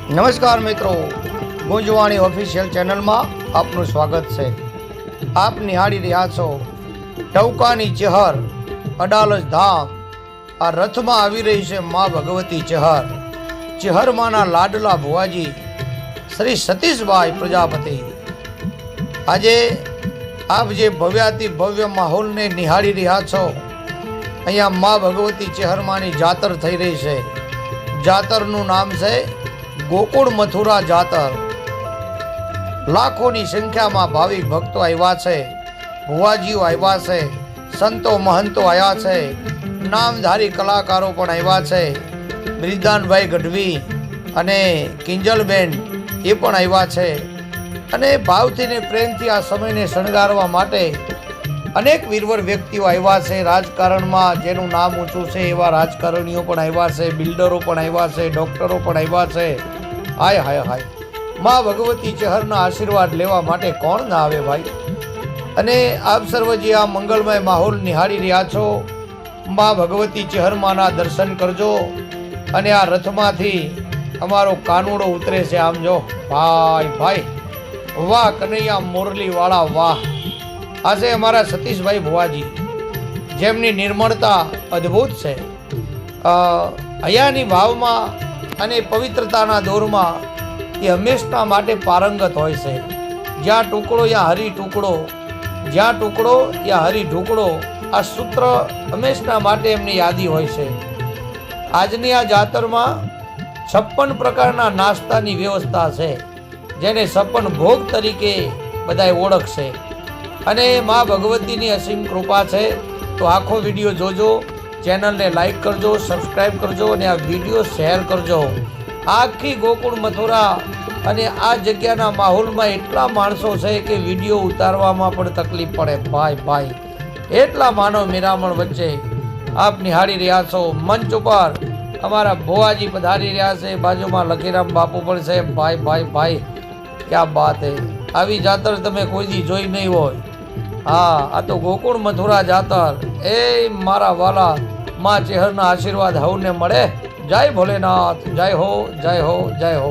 નમસ્કાર મિત્રો, ગુંજવાણી ઓફિશિયલ ચેનલમાં આપનું સ્વાગત છે। આપ નિહાળી રહ્યા છો ટવકાની ચેહર અડાલજ ધામ। આ રથમાં આવી રહી છે મા ભગવતી ચેહર। ચેહરમાંના લાડલા ભુવાજી શ્રી સતીશભાઈ પ્રજાપતિ। આજે આપ જે ભવ્યાતિ ભવ્ય માહોલને નિહાળી રહ્યા છો, અહીંયા મા ભગવતી ચેહરમાંની જાતર થઈ રહી છે। જાતરનું નામ છે ગોકુળ મથુરા જાતર। લાખોની સંખ્યામાં ભાવિક ભક્તો આવ્યા છે, ભુવાજીઓ આવ્યા છે, સંતો મહંતો આવ્યા છે, નામધારી કલાકારો પણ આવ્યા છે। બ્રિજદાનભાઈ ગઢવી અને કિંજલબેન એ પણ આવ્યા છે અને ભાવથી ને પ્રેમથી આ સમયને શણગારવા માટે અનેક વીરવર વ્યક્તિઓ આવ્યા છે। રાજકારણમાં જેનું નામ ઊંચું છે એવા રાજકારણીઓ પણ આવ્યા છે, બિલ્ડરો પણ આવ્યા છે, ડોક્ટરો પણ આવ્યા છે। હાય હાય હાય, મા ભગવતી ચેહરના આશીર્વાદ લેવા માટે કોણ ના આવે ભાઈ। અને આપ સર્વજી આ મંગલમય માહોલ નિહાળી રહ્યા છો। મા ભગવતી ચેહરમાંના દર્શન કરજો અને આ રથમાંથી અમારો કાનુડો ઉતરે છે। આમ જો ભાઈ ભાઈ, વાહ કનૈયા મોરલી વાળા વાહ। આજે અમારા સતીશભાઈ ભુવાજી, જેમની નિર્મળતા અદ્ભુત છે। અહીંયાની ભાવમાં અને પવિત્રતાના દોરમાં એ હંમેશના માટે પારંગત હોય છે। જ્યાં ટુકડો ત્યાં હરી ટુકડો, જ્યાં ટુકડો ત્યાં હરી ઢુકડો, આ સૂત્ર હંમેશના માટે એમની યાદી હોય છે। આજની આ જાતરમાં 56 પ્રકારના નાસ્તાની વ્યવસ્થા છે, જેને 56 ભોગ તરીકે બધાએ ઓળખશે। અને મા ભગવતીની અસીમ કૃપા છે। તો આખો વિડીયો જોજો, ચેનલને લાઈક કરજો, સબસ્ક્રાઈબ કરજો અને આ વિડીયો શેર કરજો। આખી ગોકુળ મથુરા અને આ જગ્યાના માહોલમાં એટલા માણસો છે કે વિડીયો ઉતારવામાં પણ તકલીફ પડે ભાઈ ભાઈ। એટલા માનવ મિરામણ વચ્ચે આપ નિહાળી રહ્યા છો। મંચ ઉપર અમારા ભુવાજી પધારી રહ્યા છે, બાજુમાં લખીરામ બાપુ પણ છે। ભાઈ ભાઈ ભાઈ, ક્યાં બાત હે! આવી જાતર તમે કોઈ દી જોઈ નહીં હોય। હા, આ તો ગોકુળ મથુરા જાતર। એ મારા વાલા મા ચેહરના આશીર્વાદ હવને મળે। જય ભોલેનાથ, જય હો, જય હો, જય હો।